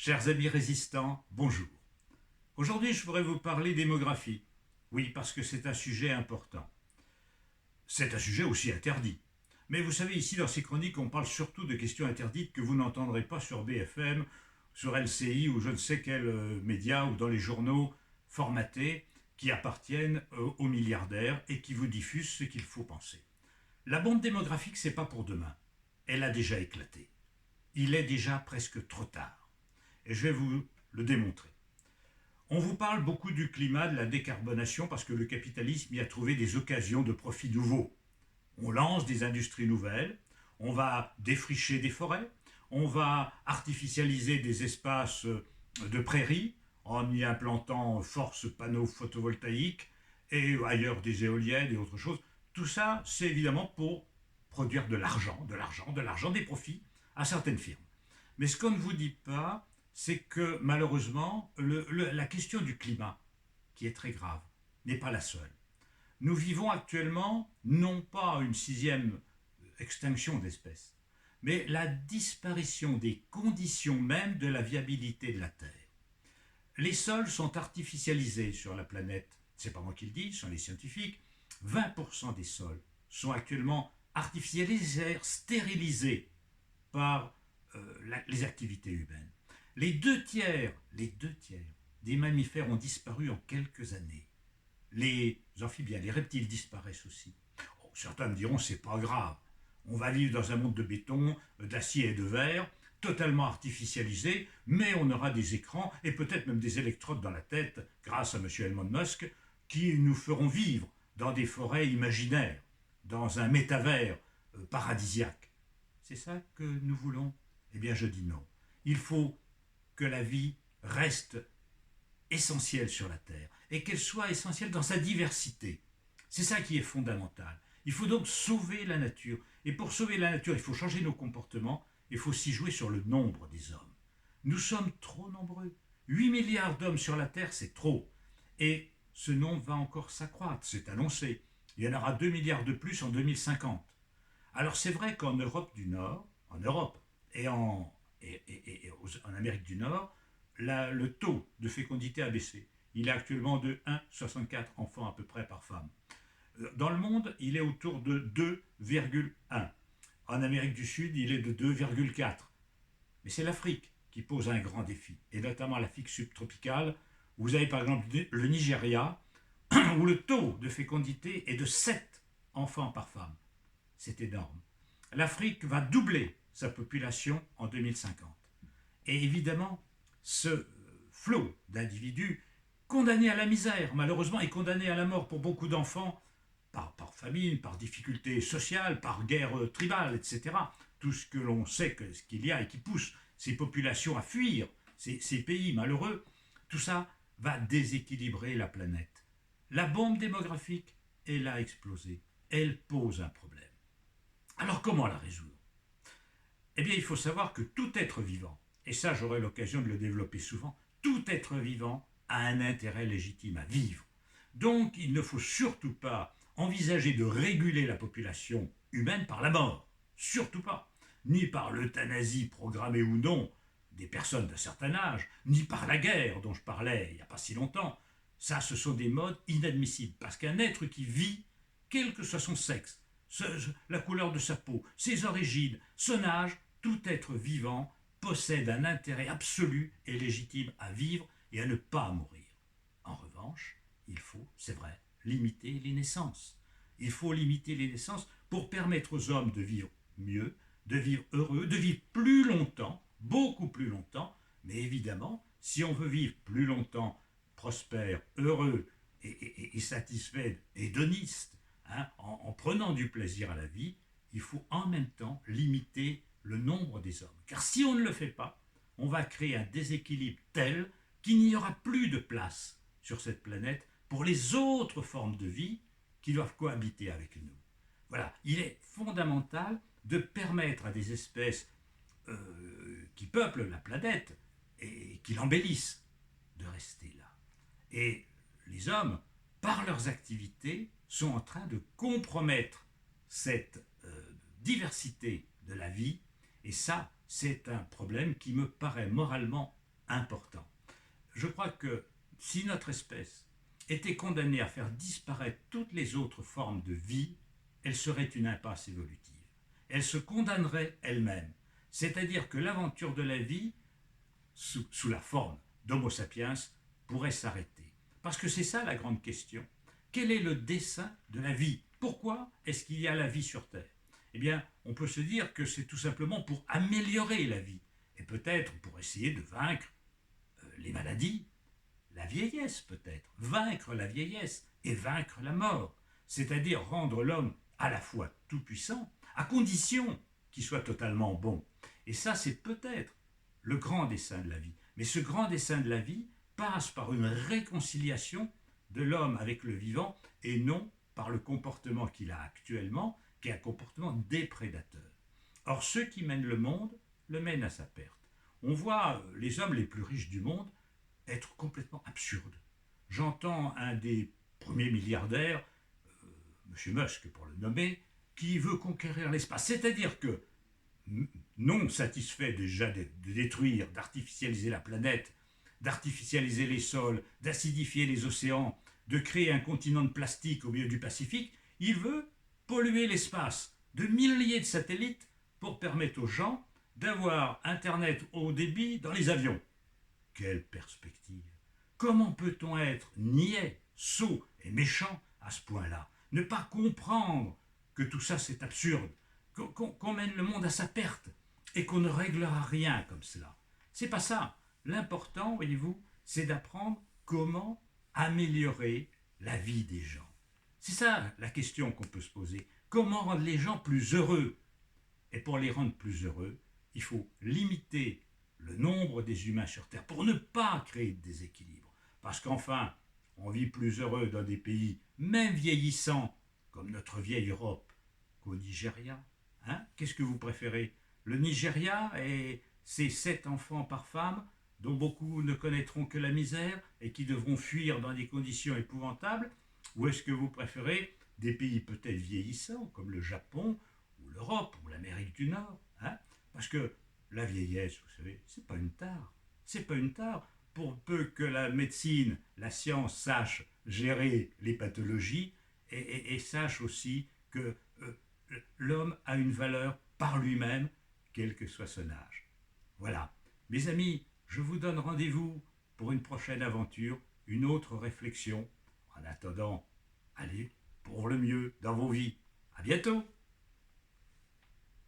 Chers amis résistants, bonjour. Aujourd'hui, je voudrais vous parler démographie. Oui, parce que c'est un sujet important. C'est un sujet aussi interdit. Mais vous savez, ici, dans ces chroniques, on parle surtout de questions interdites que vous n'entendrez pas sur BFM, sur LCI ou je ne sais quel média ou dans les journaux formatés qui appartiennent aux milliardaires et qui vous diffusent ce qu'il faut penser. La bombe démographique, c'est pas pour demain. Elle a déjà éclaté. Il est déjà presque trop tard. Et je vais vous le démontrer. On vous parle beaucoup du climat, de la décarbonation, parce que le capitalisme y a trouvé des occasions de profit nouveaux. On lance des industries nouvelles, on va défricher des forêts, on va artificialiser des espaces de prairies en y implantant force panneaux photovoltaïques et ailleurs des éoliennes et autre chose. Tout ça, c'est évidemment pour produire de l'argent, des profits à certaines firmes. Mais ce qu'on ne vous dit pas, c'est que malheureusement, la question du climat, qui est très grave, n'est pas la seule. Nous vivons actuellement non pas une sixième extinction d'espèces, mais la disparition des conditions mêmes de la viabilité de la Terre. Les sols sont artificialisés sur la planète. C'est pas moi qui le dis, ce sont les scientifiques. 20% des sols sont actuellement artificialisés, stérilisés par les activités humaines. Les deux tiers des mammifères ont disparu en quelques années. Les amphibiens, les reptiles disparaissent aussi. Oh, certains me diront c'est pas grave. On va vivre dans un monde de béton, d'acier et de verre, totalement artificialisé, mais on aura des écrans et peut-être même des électrodes dans la tête, grâce à M. Elon Musk, qui nous feront vivre dans des forêts imaginaires, dans un métavers paradisiaque. C'est ça que nous voulons? Eh bien, je dis non. Il faut que la vie reste essentielle sur la Terre et qu'elle soit essentielle dans sa diversité. C'est ça qui est fondamental. Il faut donc sauver la nature. Et pour sauver la nature, il faut changer nos comportements. Il faut aussi jouer sur le nombre des hommes. Nous sommes trop nombreux. 8 milliards d'hommes sur la Terre, c'est trop. Et ce nombre va encore s'accroître, c'est annoncé. Il y en aura 2 milliards de plus en 2050. Alors c'est vrai qu'en Europe du Nord, en Europe et en Amérique du Nord, le taux de fécondité a baissé. Il est actuellement de 1,64 enfants à peu près par femme. Dans le monde, il est autour de 2,1. En Amérique du Sud, il est de 2,4. Mais c'est l'Afrique qui pose un grand défi, et notamment l'Afrique subtropicale. Vous avez par exemple le Nigeria, où le taux de fécondité est de 7 enfants par femme. C'est énorme. L'Afrique va doubler sa population en 2050. Et évidemment, ce flot d'individus condamnés à la misère, malheureusement, et condamnés à la mort pour beaucoup d'enfants, par famine, par difficultés sociales, par guerre tribale, etc. Tout ce que l'on sait ce qu'il y a et qui pousse ces populations à fuir ces pays malheureux, tout ça va déséquilibrer la planète. La bombe démographique, elle a explosé. Elle pose un problème. Alors comment la résoudre? Eh bien, il faut savoir que tout être vivant, et ça j'aurai l'occasion de le développer souvent, tout être vivant a un intérêt légitime à vivre. Donc il ne faut surtout pas envisager de réguler la population humaine par la mort. Surtout pas. Ni par l'euthanasie programmée ou non des personnes d'un certain âge, ni par la guerre dont je parlais il n'y a pas si longtemps. Ça, ce sont des modes inadmissibles. Parce qu'un être qui vit, quel que soit son sexe, la couleur de sa peau, ses origines, son âge, tout être vivant possède un intérêt absolu et légitime à vivre et à ne pas mourir. En revanche, il faut, c'est vrai, limiter les naissances. Il faut limiter les naissances pour permettre aux hommes de vivre mieux, de vivre heureux, de vivre plus longtemps, beaucoup plus longtemps, mais évidemment, si on veut vivre plus longtemps, prospère, heureux et satisfait, hédoniste, en prenant du plaisir à la vie, il faut en même temps limiter le nombre des hommes. Car si on ne le fait pas, on va créer un déséquilibre tel qu'il n'y aura plus de place sur cette planète pour les autres formes de vie qui doivent cohabiter avec nous. Voilà, il est fondamental de permettre à des espèces qui peuplent la planète et qui l'embellissent de rester là. Et les hommes, par leurs activités, sont en train de compromettre cette diversité de la vie, et ça, c'est un problème qui me paraît moralement important. Je crois que si notre espèce était condamnée à faire disparaître toutes les autres formes de vie, elle serait une impasse évolutive. Elle se condamnerait elle-même. C'est-à-dire que l'aventure de la vie, sous la forme d'Homo sapiens, pourrait s'arrêter. Parce que c'est ça la grande question. Quel est le dessein de la vie? Pourquoi est-ce qu'il y a la vie sur Terre? Eh bien, on peut se dire que c'est tout simplement pour améliorer la vie. Et peut-être pour essayer de vaincre les maladies, la vieillesse peut-être, vaincre la vieillesse et vaincre la mort, c'est-à-dire rendre l'homme à la fois tout-puissant, à condition qu'il soit totalement bon. Et ça, c'est peut-être le grand dessein de la vie. Mais ce grand dessein de la vie passe par une réconciliation de l'homme avec le vivant et non par le comportement qu'il a actuellement, qui est un comportement déprédateur. Or, ceux qui mènent le monde le mènent à sa perte. On voit les hommes les plus riches du monde être complètement absurdes. J'entends un des premiers milliardaires, M. Musk pour le nommer, qui veut conquérir l'espace. C'est-à-dire que, non satisfait déjà de détruire, d'artificialiser la planète, d'artificialiser les sols, d'acidifier les océans, de créer un continent de plastique au milieu du Pacifique, il veut polluer l'espace de milliers de satellites pour permettre aux gens d'avoir Internet haut débit dans les avions. Quelle perspective! Comment peut-on être niais, sot et méchant à ce point-là? Ne pas comprendre que tout ça c'est absurde, qu'on mène le monde à sa perte et qu'on ne réglera rien comme cela. C'est pas ça. L'important, voyez-vous, c'est d'apprendre comment améliorer la vie des gens. C'est ça la question qu'on peut se poser. Comment rendre les gens plus heureux? Et pour les rendre plus heureux, il faut limiter le nombre des humains sur Terre pour ne pas créer de déséquilibre. Parce qu'enfin, on vit plus heureux dans des pays, même vieillissants, comme notre vieille Europe, qu'au Nigeria. Hein? Qu'est-ce que vous préférez? Le Nigeria et ses 7 enfants par femme, dont beaucoup ne connaîtront que la misère et qui devront fuir dans des conditions épouvantables? Ou est-ce que vous préférez des pays peut-être vieillissants, comme le Japon, ou l'Europe, ou l'Amérique du Nord? Hein? Parce que la vieillesse, vous savez, c'est pas une tare. C'est pas une tare. Pour peu que la médecine, la science sache gérer les pathologies et sache aussi que l'homme a une valeur par lui-même, quel que soit son âge. Voilà. Mes amis, je vous donne rendez-vous pour une prochaine aventure, une autre réflexion. En attendant, allez pour le mieux dans vos vies. À bientôt!